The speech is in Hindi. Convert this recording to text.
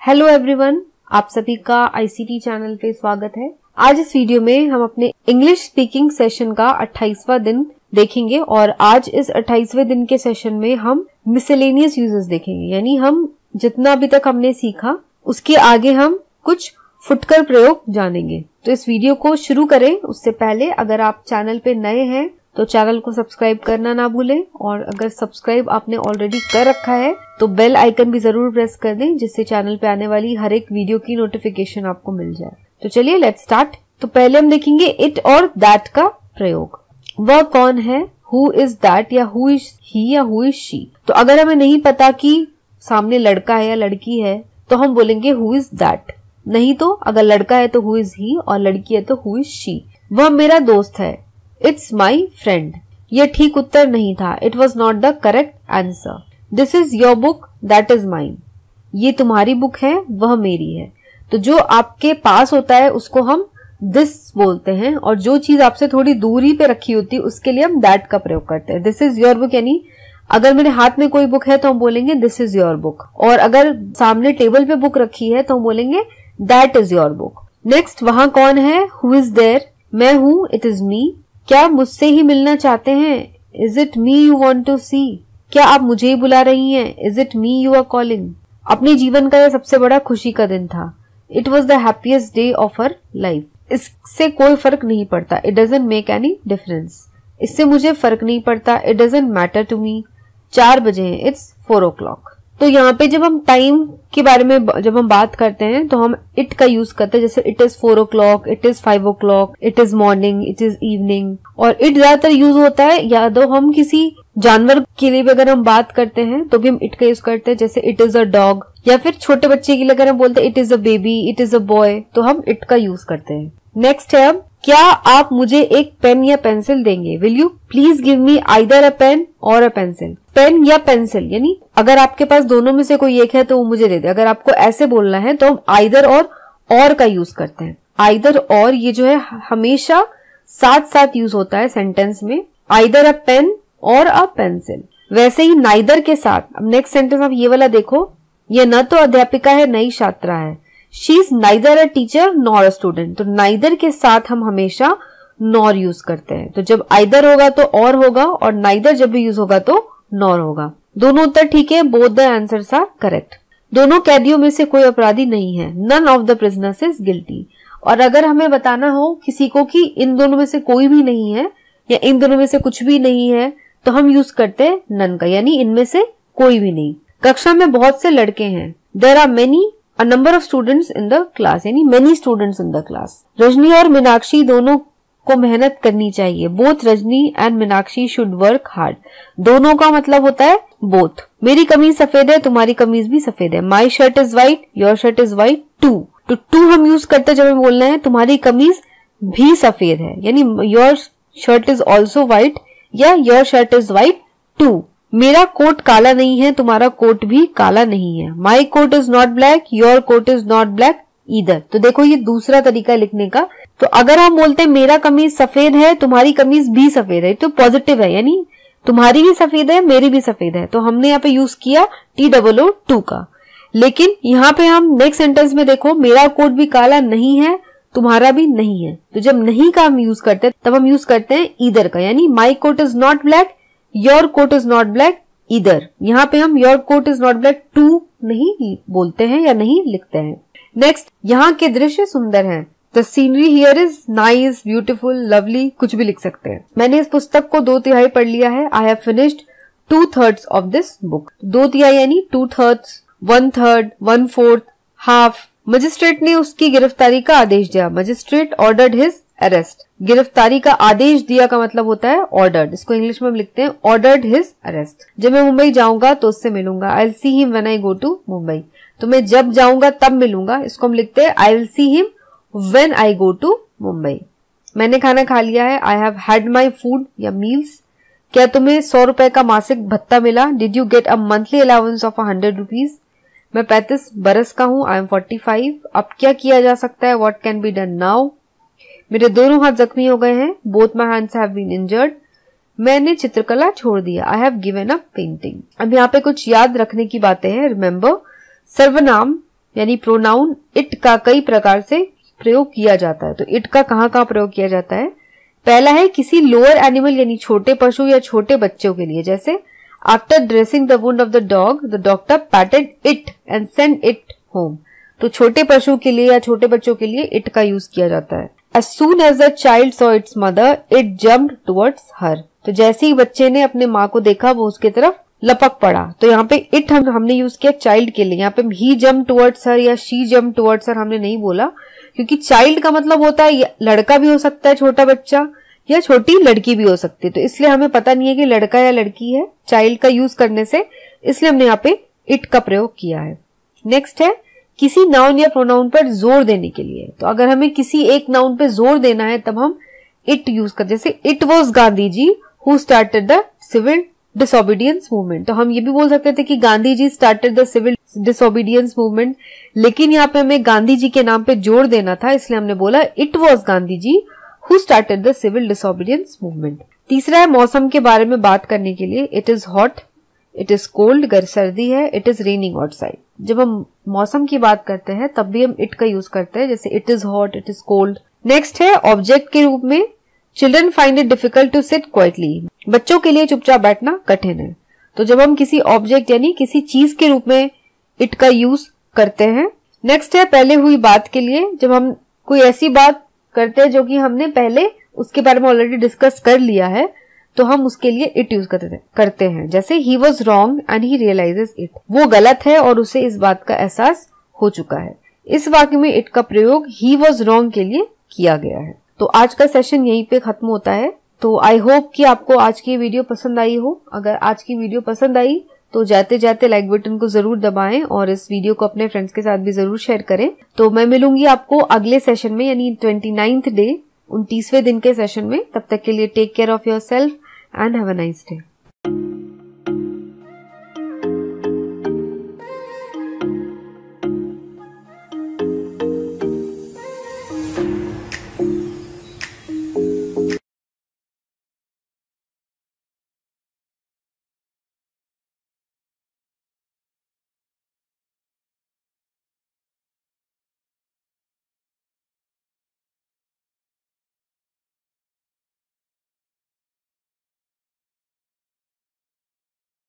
हेलो एवरीवन, आप सभी का आईसीटी चैनल पे स्वागत है। आज इस वीडियो में हम अपने इंग्लिश स्पीकिंग सेशन का 28वां दिन देखेंगे और आज इस 28वें दिन के सेशन में हम मिसलेनियस यूजेस देखेंगे, यानी हम जितना अभी तक हमने सीखा उसके आगे हम कुछ फुटकर प्रयोग जानेंगे। तो इस वीडियो को शुरू करें उससे पहले अगर आप चैनल पे नए हैं तो चैनल को सब्सक्राइब करना ना भूलें, और अगर सब्सक्राइब आपने ऑलरेडी कर रखा है तो बेल आइकन भी जरूर प्रेस कर दें, जिससे चैनल पे आने वाली हर एक वीडियो की नोटिफिकेशन आपको मिल जाए। तो चलिए लेट्स स्टार्ट। तो पहले हम देखेंगे इट और दैट का प्रयोग। वह कौन है, हु इज दैट या हु इज ही या हु इज शी। तो अगर हमें नहीं पता कि सामने लड़का है या लड़की है तो हम बोलेंगे हु इज दैट। नहीं तो अगर लड़का है तो हु इज ही और लड़की है तो हु इज शी। वह मेरा दोस्त है, इट्स माई फ्रेंड। यह ठीक उत्तर नहीं था, it was not the correct answer. This is your book, that is mine. ये तुम्हारी बुक है, वह मेरी है। तो जो आपके पास होता है उसको हम दिस बोलते हैं, और जो चीज आपसे थोड़ी दूरी पे रखी होती है उसके लिए हम दैट का प्रयोग करते हैं। दिस इज योर बुक, यानी अगर मेरे हाथ में कोई बुक है तो हम बोलेंगे दिस इज योर बुक, और अगर सामने टेबल पे बुक रखी है तो हम बोलेंगे that is your book. Next, वहां कौन है, हु इज देयर। मैं हूं, इट इज मी। क्या मुझसे ही मिलना चाहते हैं, is it me you want to see. क्या आप मुझे ही बुला रही हैं, is it me you are calling. अपने जीवन का यह सबसे बड़ा खुशी का दिन था, it was the happiest day of her life. इससे कोई फर्क नहीं पड़ता, it doesn't make any difference. इससे मुझे फर्क नहीं पड़ता, it doesn't matter to me. 4 बजे हैं, इट्स 4 o'clock। तो यहाँ पे जब हम टाइम के बारे में जब हम बात करते हैं तो हम इट का यूज करते हैं, जैसे it is 4 o'clock, it is 5 o'clock, it is morning, it is evening. और इट ज्यादातर यूज होता है या तो हम किसी जानवर के लिए भी अगर हम बात करते हैं तो भी हम इट का यूज करते हैं, जैसे इट इज अ डॉग, या फिर छोटे बच्चे के लिए अगर हम बोलते हैं it is a baby, it is a boy, तो हम इट का यूज करते हैं। नेक्स्ट है, अब क्या आप मुझे एक पेन या पेंसिल देंगे, will you please give me either a pen और अ पेंसिल। पेन या पेंसिल, यानी अगर आपके पास दोनों में से कोई एक है तो वो मुझे दे दे। अगर आपको ऐसे बोलना है तो हम आइदर और का यूज करते हैं। आइदर और ये जो है हमेशा साथ साथ यूज होता है सेंटेंस में, आइदर अ पेन और अ पेंसिल। वैसे ही नाइदर के साथ, अब नेक्स्ट सेंटेंस आप ये वाला देखो, ये न तो अध्यापिका है न ही छात्रा है। She is neither a teacher nor a student. तो नाइदर के साथ हम हमेशा नॉर यूज करते हैं। तो जब आइदर होगा तो और होगा, और नाइदर जब भी यूज होगा तो नॉर होगा। दोनों उत्तर ठीक है, both the answers are correct. दोनों कैदियों में से कोई अपराधी नहीं है, none of the prisoners is guilty. और अगर हमें बताना हो किसी को कि इन दोनों में से कोई भी नहीं है या इन दोनों में से कुछ भी नहीं है तो हम यूज करते हैं नन का, यानी इनमें से कोई भी नहीं। कक्षा में बहुत से लड़के हैं, there are many a number of students in the class, यानी many students in the class. Rajni और मीनाक्षी दोनों को मेहनत करनी चाहिए, both Rajni and Meenakshi should work hard. दोनों का मतलब होता है बोथ। मेरी कमीज सफेद है, तुम्हारी कमीज भी सफेद है। My shirt is white, your shirt is white too. तो टू हम यूज करते हैं जब हमें बोलना है तुम्हारी कमीज भी सफेद है, यानी your shirt is also white या your shirt is white too. मेरा कोट काला नहीं है, तुम्हारा कोट भी काला नहीं है। My coat is not black, your coat is not black either. तो देखो ये दूसरा तरीका लिखने का। तो अगर हम बोलते हैं मेरा कमीज सफेद है, तुम्हारी कमीज भी सफेद है, तो पॉजिटिव है, यानी तुम्हारी भी सफेद है, मेरी भी सफेद है। तो हमने यहाँ पे यूज किया TOO का। लेकिन यहाँ पे हम नेक्स्ट सेंटेंस में देखो, मेरा कोट भी काला नहीं है, तुम्हारा भी नहीं है। तो जब नहीं का हम यूज करते हैं तब हम यूज करते हैं ईदर का, यानी my coat is not black, your coat is not black either. यहाँ पे हम your coat is not black too नहीं बोलते हैं या नहीं लिखते हैं। नेक्स्ट, यहाँ के दृश्य सुंदर हैं, the scenery here is nice, beautiful, lovely, कुछ भी लिख सकते हैं। मैंने इस पुस्तक को 2/3 पढ़ लिया है, I have finished 2/3 of this book. 2/3 यानी 2/3, 1/3, 1/4, हाफ। मजिस्ट्रेट ने उसकी गिरफ्तारी का आदेश दिया, मजिस्ट्रेट ऑर्डर्ड हिज अरेस्ट। गिरफ्तारी का आदेश दिया का मतलब होता है ऑर्डर्ड, इसको इंग्लिश में हम लिखते हैं ऑर्डर्ड हिज अरेस्ट। जब मैं मुंबई जाऊंगा तो उससे मिलूंगा, I will see him when I go to Mumbai. तो मैं जब जाऊंगा तब मिलूंगा, इसको हम लिखते हैं I will see him when I go to Mumbai. मैंने खाना खा लिया है, I have had my food या मील्स। क्या तुम्हें 100 रुपए का मासिक भत्ता मिला, did you get a monthly allowance of 100 rupees. मैं 35 बरस का हूँ, आई एम 45। अब क्या किया जा सकता है, what can be done now. मेरे दोनों हाथ जख्मी हो गए हैं, both my hands have been injured. मैंने चित्रकला छोड़ दिया, I have given up painting. अब यहाँ पे कुछ याद रखने की बातें हैं। रिमेम्बर, सर्वनाम यानी प्रोनाउन इट का कई प्रकार से प्रयोग किया जाता है। तो इट का कहाँ कहाँ प्रयोग किया जाता है? पहला है किसी लोअर एनिमल यानी छोटे पशु या छोटे बच्चों के लिए, जैसे after dressing the wound of the dog the doctor पैटेड it and send it home. तो छोटे पशु के लिए या छोटे बच्चों के लिए इट का यूज किया जाता है। As soon as the child saw its mother, it jumped towards her। तो जैसे ही बच्चे ने अपने माँ को देखा वो उसके तरफ लपक पड़ा। तो यहाँ पे इट हमने यूज किया चाइल्ड के लिए। यहाँ पे ही जम्प टुवर्ड्स हर या शी जम्प टुवर्ड्स हर हमने नहीं बोला, क्योंकि चाइल्ड का मतलब होता है लड़का भी हो सकता है छोटा बच्चा, या छोटी लड़की भी हो सकती है। तो इसलिए हमें पता नहीं है कि लड़का या लड़की है चाइल्ड का यूज करने से, इसलिए हमने यहाँ पे इट का प्रयोग किया है। नेक्स्ट है किसी नाउन या प्रोनाउन पर जोर देने के लिए। तो अगर हमें किसी एक नाउन पे जोर देना है तब हम इट यूज करते, जैसे it was Gandhi ji who started the civil disobedience movement. तो हम ये भी बोल सकते थे कि Gandhi ji started the civil disobedience movement, लेकिन यहाँ पे हमें गांधी जी के नाम पे जोर देना था, इसलिए हमने बोला it was Gandhi ji who started the civil disobedience movement. तीसरा है मौसम के बारे में बात करने के लिए। It is hot, it is cold, अगर सर्दी है, इट इज रेनिंग आउटसाइड। जब हम मौसम की बात करते हैं तब भी हम इट का यूज करते हैं, जैसे it is hot, it is cold. Next है ऑब्जेक्ट के रूप में। Children find it difficult to sit quietly. बच्चों के लिए चुपचाप बैठना कठिन है। तो जब हम किसी ऑब्जेक्ट यानी किसी चीज के रूप में इट का यूज करते हैं। नेक्स्ट है पहले हुई बात के लिए। जब हम कोई ऐसी बात करते हैं जो कि हमने पहले उसके बारे में ऑलरेडी डिस्कस कर लिया है, तो हम उसके लिए इट यूज करते हैं, जैसे he was wrong and he realises it. वो गलत है और उसे इस बात का एहसास हो चुका है। इस वाक्य में इट का प्रयोग ही वॉज रॉन्ग के लिए किया गया है। तो आज का सेशन यहीं पे खत्म होता है। तो आई होप कि आपको आज की वीडियो पसंद आई हो। अगर आज की वीडियो पसंद आई तो जाते जाते लाइक बटन को जरूर दबाएं और इस वीडियो को अपने फ्रेंड्स के साथ भी जरूर शेयर करें। तो मैं मिलूंगी आपको अगले सेशन में, यानी 29th डे, 29वें दिन के सेशन में। तब तक के लिए take care of yourself and have a nice day.